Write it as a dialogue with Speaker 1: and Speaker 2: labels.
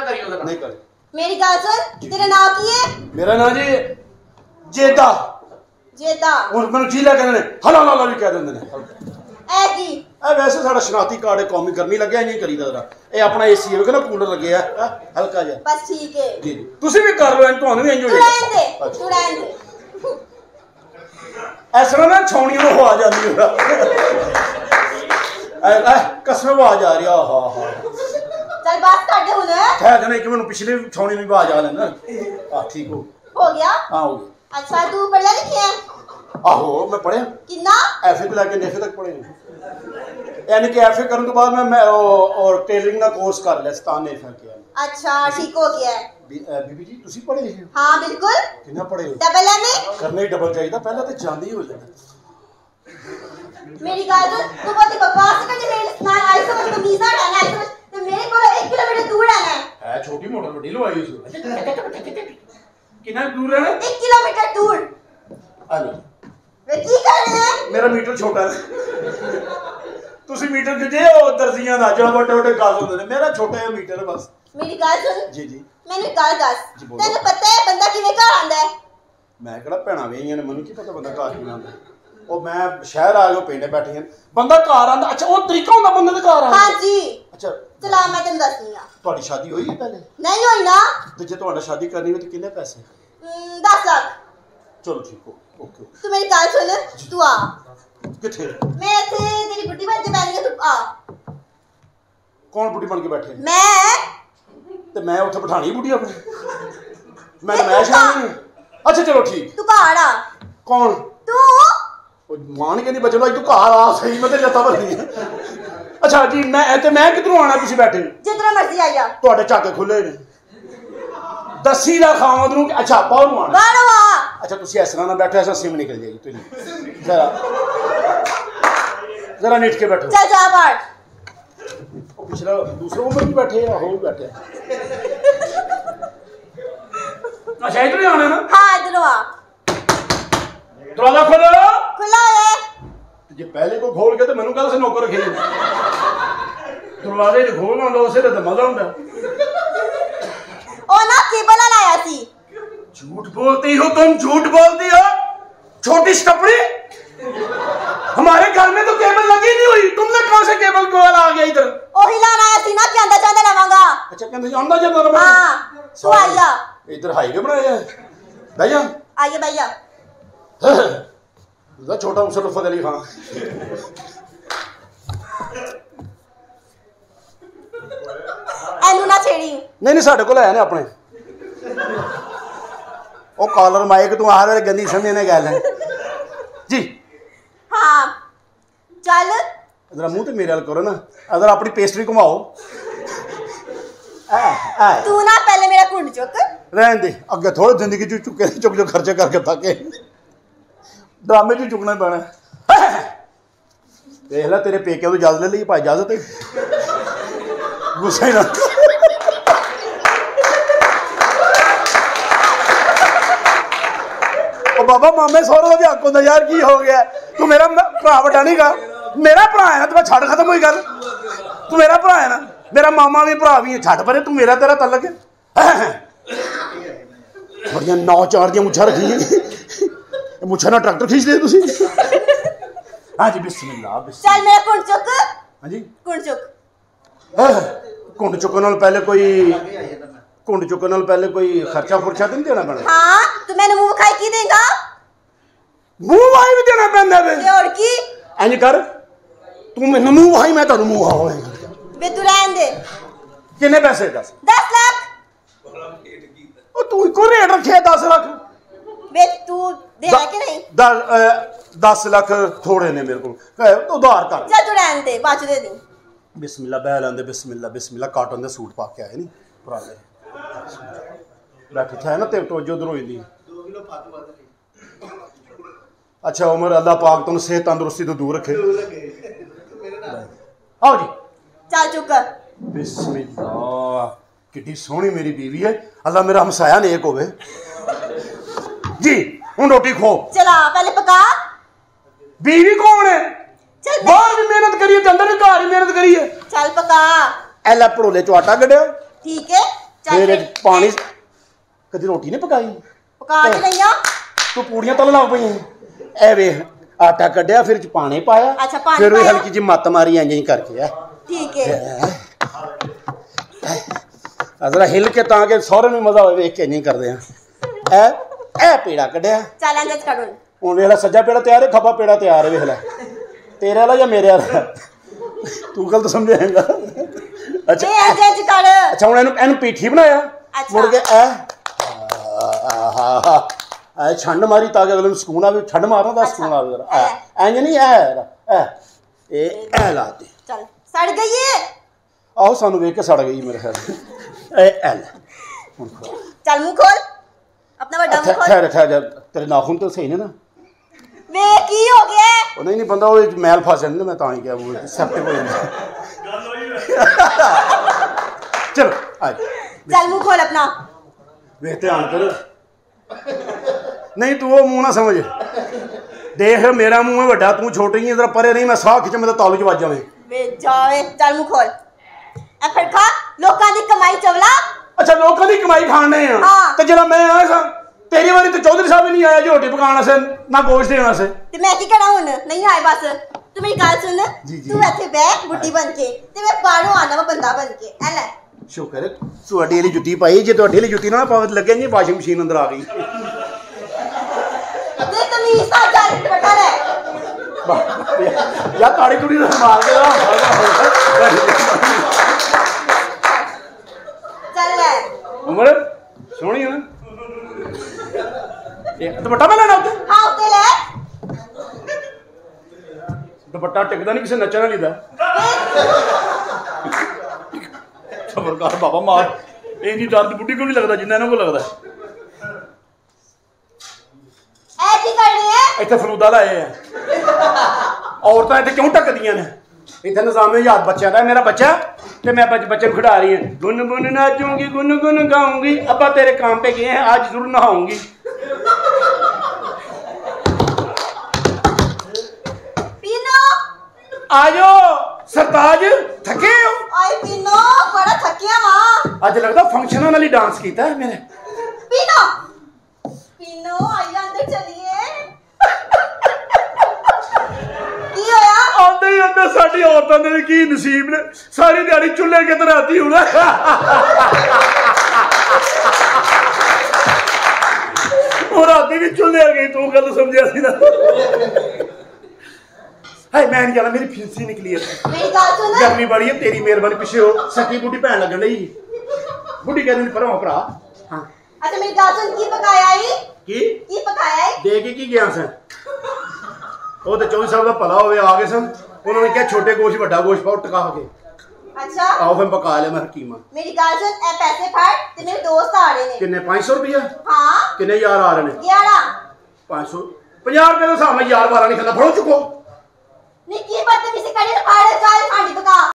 Speaker 1: करियो नहीं करे।
Speaker 2: मेरी गल सुन, तेरा नाम की है?
Speaker 1: मेरा नाम जी जेदा।
Speaker 2: जेदा
Speaker 1: और मैंने जी लगा ने हला हला भी कह देंगे ने
Speaker 2: ए की
Speaker 1: ए वैसे साडा शनाती कार्ड है कौमी गर्मी लगे नहीं करीदा जरा ए अपना एसी है ना कूलर लगे है हल्का जा
Speaker 2: बस ठीक है
Speaker 1: जी जी तुसी भी कर लो ਤੁਹਾਨੂੰ ਵੀ ਇੰਜ ਹੋ
Speaker 2: जाएगा तू रहन दे
Speaker 1: ऐसा ना छौनी में हो आ जाती है कसम आवाज आ रही है हा हा
Speaker 2: चल बात कर दे हुन
Speaker 1: ठहर जाने कि मैंने पिछले छौनी में आवाज आ लेना हां ठीक हो
Speaker 2: गया
Speaker 1: हां हो गया
Speaker 2: अच्छा तू पढ़ा लिखा है
Speaker 1: आहो मैं पढ़े
Speaker 2: कितना
Speaker 1: एफए को लेके नेफे तक पढ़े यानी कि एफए करने के बाद मैं और टेलरिंग का कोर्स कर लिया स्तान नेफे किया
Speaker 2: अच्छा ठीक हो गया है
Speaker 1: बीबी जी तुसी पढ़े लिखे
Speaker 2: हां बिल्कुल
Speaker 1: कितना पढ़े हो
Speaker 2: डबल एम ए
Speaker 1: करने ही डबल चाहिए पहले तो जांदी हो जाए
Speaker 2: मेरी गाल तू बहुत ही बकवास करने मेरे स्नान आई समझ कमीजा डालना है समझ तो मेरे को 1 किलोमीटर दूर आना है
Speaker 1: छोटी मोटर बड़ी लवाई उसको कितना दूर है
Speaker 2: 1 किलोमीटर दूर
Speaker 1: हेलो
Speaker 2: वे की कर रहे हैं
Speaker 1: मेरा मीटर छोटा है तुसी मीटर दे ओ दर्जियां दा जो मोटे-मोटे गज होंदे ने मेरा छोटा है मीटर बस
Speaker 2: मेरी गाल सुन
Speaker 1: जी जी
Speaker 2: मैंने गाल दस तेरे पता है बंदा किवें घर आंदा है
Speaker 1: मैं केड़ा भैणा वेईयां ने मनु की पता बंदा घर किवें आंदा ओ मैं शहर आ गयो पिंड बैठे हैं बंदा घर आंदा अच्छा ओ तरीका होंदा बंदे दे घर आंदा
Speaker 2: हां जी
Speaker 1: अच्छा
Speaker 2: चला मैं तेन दसनी हां
Speaker 1: ਤੁਹਾਡੀ शादी होई है पहले
Speaker 2: नहीं होई ना
Speaker 1: ਤੇ ਜੇ ਤੁਹਾਡਾ शादी करनी हो तो कितने पैसे
Speaker 2: 10 लाख
Speaker 1: चलो ठीक हो ओके
Speaker 2: तू मेरी गाल सुन तू आ
Speaker 1: किथे
Speaker 2: मैं थे तेरी बुड्ढी बन के बैठ तू आ
Speaker 1: कौन बुढ़ी बन के बैठे
Speaker 2: मैं
Speaker 1: ते मैं उठे बिठानी बुढ़ी अपनी मैं शादी अच्छा चलो ठीक
Speaker 2: तू घर आ
Speaker 1: कौन
Speaker 2: तू
Speaker 1: मान के नहीं बचना तू घर आ सही मैं लत्ता भरनी है अच्छा जी मैं किधरों आना तुसी बैठे
Speaker 2: जितना मर्जी आ जा
Speaker 1: ਤੁਹਾਡੇ ਝਾਕੇ ਖੁੱਲੇ ਨੇ दसी ਦਾ ਖਾਵਾਂ ਨੂੰ अच्छा ਬਾਹਰ ਨੂੰ ਆਣਾ
Speaker 2: ਬਾਹਰ ਆ
Speaker 1: अच्छा तुसी इस तरह ना बैठो ऐसा सिम निकल जाएगी तुझे जरा जरा नीट के बैठो
Speaker 2: चल जा बाहर
Speaker 1: पिछला दूसरे ऊपर भी बैठे हैं हो बैठे अच्छा इधर ही आना ना
Speaker 2: हां इधर आ
Speaker 1: दरवाजा खोलो
Speaker 2: खुला है
Speaker 1: जे पहले को खोल के तो मैनू कल से नौकर रखे दरवाजे जो खोलना होंदा उसे तो मजा होंदा
Speaker 2: ओ ना केबल लाया थी
Speaker 1: झूठ बोलती हो तुम झूठ बोलती हो छोटी स्टपड़ी हमारे घर में तो केबल लगी नहीं हुई तुमने कहां से केबल को आ गया इधर
Speaker 2: ओही लाना आया थी ना कि अंदर जांदा लवांगा
Speaker 1: अच्छा कहंदे जानदा जंदा ना
Speaker 2: हां तू आइया
Speaker 1: इधर हाईवे बनाया है भैया
Speaker 2: आइए भैया
Speaker 1: दा छोटा मुशर्रफ अली खान
Speaker 2: एनु ना छेड़ी
Speaker 1: नहीं साडे कोल है ने अपने ओ कॉलर माइक तू हर वे गंदी समझने गल है जी
Speaker 2: हां चल
Speaker 1: जरा मुंह ते मेरे वाल करो ना अगर अपनी पेस्ट्री घुमाओ
Speaker 2: तू ना पहले मेरा कुंड चुक
Speaker 1: रहन दे अगे थोड़ी जिंदगी चुक चुक खर्चे करके थके ड्रामे च चुकना पैना देख ला तेरे पेके तो इजाजत ले ली भाई इजाजत है गुस्सा ही ना बाबा मामे सोहरे का भी हक होंदा यार की हो गया तू मेरा भरा वड्डा नहीं गा मेरा भरा है ना तू छड़ खत्म हुई गल तू मेरा भरा है ना मेरा मामा भी भरा भी है छड़ परे तू मेरा तेरा तलक है बड़िया 9-4 दी मुछा रखी मुछा ना ट्रैक्टर खींच दे तुसी हां जी बिस्मिल्लाह
Speaker 2: चल मेरा कुंड चुक
Speaker 1: हां जी
Speaker 2: कुंड चुक
Speaker 1: कुंड चुकन नाल पहले कोई कुंड चुकन नाल पहले कोई खर्चा फुर्चा तो नहीं देना पैना
Speaker 2: हां तू मैंने मुंह खाई की देगा
Speaker 1: मुंह वाई भी देना पैंदा वे
Speaker 2: और की
Speaker 1: इंज कर तू मैनू मुंह वाई मैं तेनू मुंह वावांगा
Speaker 2: वे तू रहन दे
Speaker 1: कितने पैसे 10
Speaker 2: लाख
Speaker 1: ओ तू इको रेट रखे 10 लाख
Speaker 2: वे तू दे है कि नहीं
Speaker 1: 10 लाख थोड़े ने मेरे को उधार कर
Speaker 2: चल तू रहन दे बाद दे दी
Speaker 1: बिस्मिल्लाह बह लेंदे बिस्मिल्लाह बिस्मिल्लाह कॉटन दे सूट पा के आए नहीं पुराने बैठे थे ना ते तवज्जो उधर होई दी
Speaker 3: 2 किलो फातू
Speaker 1: अच्छा उमर अल्लाह पाक तुम सेहत तंदुरुस्ती तो दूर रखे आओ जी
Speaker 2: चल चुक
Speaker 1: बिस्मिल्लाह कितनी सोहनी मेरी बीवी है अल्लाह मेरा हमसाया नेक होवे जी हूं रोटी खो
Speaker 2: चला पहले पका
Speaker 1: बीवी कौन है
Speaker 2: चल
Speaker 1: बाहर भी मेहनत करिए अंदर भी घर ही मेहनत करिए
Speaker 2: चल पका
Speaker 1: एला पड़ोले चो आटा कढ़िया
Speaker 2: ठीक है
Speaker 1: फिर पानी कदी रोटी नहीं पकाई
Speaker 2: पका के लईया
Speaker 1: तू पूड़ियां तल लग पई ए वेख आटा कढ़िया फिर पानी पाया
Speaker 2: अच्छा पानी
Speaker 1: फिर हल्की जी मत मारी इंज करके
Speaker 2: ठीक है
Speaker 1: जरा हिल के ताकि सौरे में मजा होवे वेख के नहीं करदे हैं ए पेड़ा कढ़िया
Speaker 2: चल अंदर करो
Speaker 1: हुन वेख ले सज्जा पेड़ा तैयार है खब्बा पेड़ा तैयार है वेख ले तेरे वाला या मेरे वाला तू गलत समझेगा अच्छा अच्छा हुन एनु पीठी बनाया मुड़ के छंड मारी ताकि अगले में सुकून आवे छंड मारना दा सुकून आवे जरा इंज नहीं ए लाते
Speaker 2: चल सड़ गई है
Speaker 1: आओ सानू वेख के सड़ गई मेरे ख्याल
Speaker 2: चल मुंह खोल अपना बड़ा मुंह खोल
Speaker 1: ठहर तेरे नाखून तो सही ने ना
Speaker 2: वे की हो गया
Speaker 1: ओ नहीं बंदा वो मैल फस जांदा मैं तां ही क्या वो सेप्टिक हो जांदा चलो आ
Speaker 2: चल मुंह खोल अपना
Speaker 1: वे ध्यान कर नहीं तू वो मुंह ना समझ देख मेरा मुंह है बड़ा तू छोटी ही इधर परे नहीं मैं साह खिच मेरे तालू च वज जावे
Speaker 2: वे जावे चल मुंह खोल ए फिर खा लोकां दी कमाई चवला
Speaker 1: अच्छा लोकां दी कमाई खाने हैं ते जरा मैं आया सा तेरी वारी तो चौधरी साहब नहीं आया जो रोटी पकाने से ना गोश्त देने से
Speaker 2: ते मैं की करा हुन नहीं आए बस तू मेरी गल सुन तू ऐसे बैठ बुड्ढी बन के ते मैं बाहरों आना वा बंदा बन के ए ले
Speaker 1: शुक्र है ਤੁਹਾਡੀ ਵਾਲੀ ਜੁੱਤੀ ਪਾਈ ਜੇ ਤੁਹਾਡੀ ਵਾਲੀ ਜੁੱਤੀ ਨਾ ਪਾਵੇ ਲੱਗੇ ਨਹੀਂ ਵਾਸ਼ਿੰਗ ਮਸ਼ੀਨ ਅੰਦਰ ਆ ਗਈ
Speaker 2: ਤੇ ਤਮੀਜ਼ ਤਾਂ ਚੱਲ ਬਟਾ ਲੈ
Speaker 1: ਯਾ ਤਾੜੀ ਤੁੜੀ ਨਾ ਮਾਰ ਕੇ
Speaker 2: ਚੱਲ ਲੈ
Speaker 1: ਉਮਰ ਸੋਹਣੀ ਹੈ ਨਾ ਇਹ ਦੁਪੱਟਾ ਮੈਂ ਲੈਣਾ ਉੱਤੇ
Speaker 2: ਹਾਂ ਉੱਤੇ ਲੈ
Speaker 1: ਦੁਪੱਟਾ ਟਿਕਦਾ ਨਹੀਂ ਕਿਸੇ ਨੱਚਣ ਵਾਲੀ ਦਾ खबरदार बाबा मार इन्नी दर्द बुढ़ी को नहीं लगता जिन्ना इन्हों को लगता इतने फलूदा लाए हैं औरतां इतने क्यों ढकदियां ने इतने निजाम याद बच्चा का मेरा बच्चा तो मैं बच्चे को खिड़ा रही है गुन गुन नाचूंगी गुन गुन गाऊंगी अब्बा तेरे काम पे गए हैं आज जरूर नहाऊंगी आजो सरताज थके हो
Speaker 2: आए पीनो बड़ा थकिया मां
Speaker 1: आज लगता फंक्शन वाली डांस कीता है मेरे
Speaker 2: पीनो पीनो आइए अंदर चलिए की होया
Speaker 1: आंदे ही अंदर साडी औरतां दे की नसीब ने सारी दिहाड़ी चुल्हे के तरह आती हूं ना और राती भी चुल्हे आ गई तू गल समझिया सी ना हाय मैं नहीं जाना मेरी फिंसी निकली है
Speaker 2: मेरी बात सुन
Speaker 1: गर्मी बड़ी है तेरी मेहरबानी पीछे हो सकी बूढ़ी भैन लगन लई बूढ़ी कहनी पर हो भरा हां
Speaker 2: अच्छा मेरी बात सुन की पकाया आई की पकाया आई
Speaker 1: दे के गया सन ਉਹ ਤੇ 24 ਸਾਲ ਦਾ ਭਲਾ ਹੋਵੇ ਆ ਗਏ ਸਨ ਉਹਨਾਂ ਨੇ ਕਿਹਾ ਛੋਟੇ ਗੋਸ਼ ਵੱਡਾ ਗੋਸ਼ ਪਾਓ ਟਕਾ ਕੇ
Speaker 2: अच्छा
Speaker 1: आओ फिर पका ले मैं हकीमा
Speaker 2: मेरी गाल सुन ए पैसे फड़ ते मेरे दोस्त आ रहे ने
Speaker 1: किन्ने 500 रुपया
Speaker 2: हां
Speaker 1: किन्ने यार आ रहे ने
Speaker 2: 11
Speaker 1: 500 50 रुपए तो सामने यार 12 नहीं खाता फड़ो चुको
Speaker 2: निकी बदतमीजी करे फाड़ चाल खांडी पका